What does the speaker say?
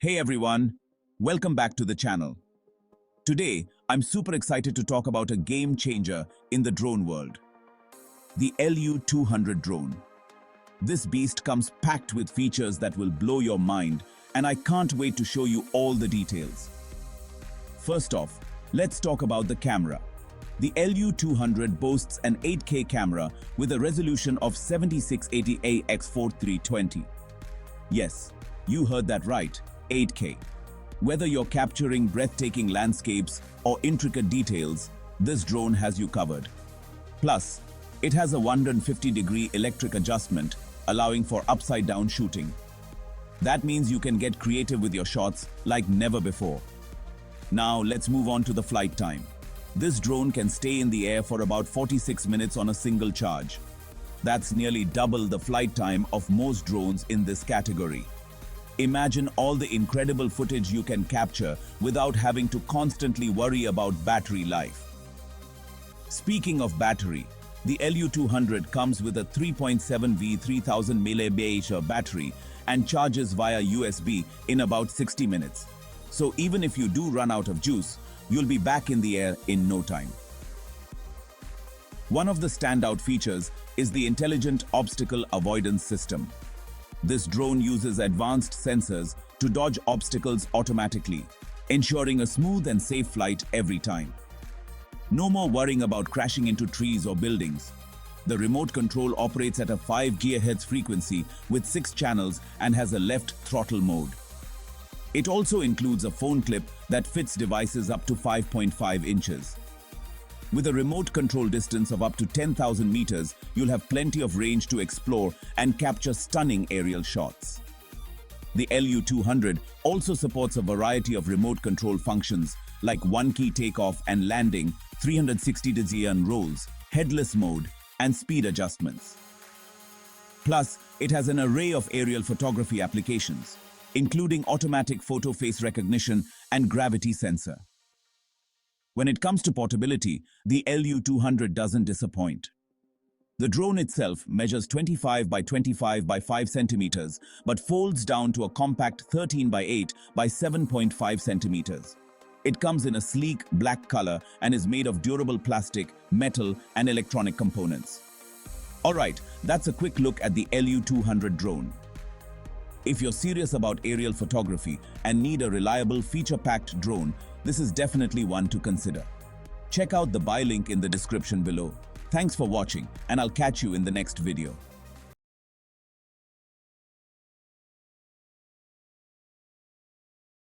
Hey everyone, welcome back to the channel. Today, I'm super excited to talk about a game changer in the drone world. The LU-200 drone. This beast comes packed with features that will blow your mind, and I can't wait to show you all the details. First off, let's talk about the camera. The LU-200 boasts an 8K camera with a resolution of 7680 x 4320. Yes, you heard that right. 8K. Whether you're capturing breathtaking landscapes or intricate details, this drone has you covered. Plus, it has a 150-degree electric adjustment, allowing for upside-down shooting. That means you can get creative with your shots like never before. Now, let's move on to the flight time. This drone can stay in the air for about 46 minutes on a single charge. That's nearly double the flight time of most drones in this category. Imagine all the incredible footage you can capture without having to constantly worry about battery life. Speaking of battery, the LU-200 comes with a 3.7V 3000 mAh battery and charges via USB in about 60 minutes. So even if you do run out of juice, you'll be back in the air in no time. One of the standout features is the intelligent obstacle avoidance system. This drone uses advanced sensors to dodge obstacles automatically, ensuring a smooth and safe flight every time. No more worrying about crashing into trees or buildings. The remote control operates at a 5 GHz frequency with 6 channels and has a left throttle mode. It also includes a phone clip that fits devices up to 5.5 inches. With a remote control distance of up to 10,000 meters, you'll have plenty of range to explore and capture stunning aerial shots. The LU-200 also supports a variety of remote control functions like one-key takeoff and landing, 360-degree rolls, headless mode, and speed adjustments. Plus, it has an array of aerial photography applications, including automatic photo face recognition and gravity sensor. When it comes to portability, the LU-200 doesn't disappoint. The drone itself measures 25 by 25 by 5 centimeters, but folds down to a compact 13 by 8 by 7.5 centimeters. It comes in a sleek black color and is made of durable plastic, metal, and electronic components. Alright, that's a quick look at the LU-200 drone. If you're serious about aerial photography and need a reliable, feature-packed drone, this is definitely one to consider. Check out the buy link in the description below. Thanks for watching, and I'll catch you in the next video.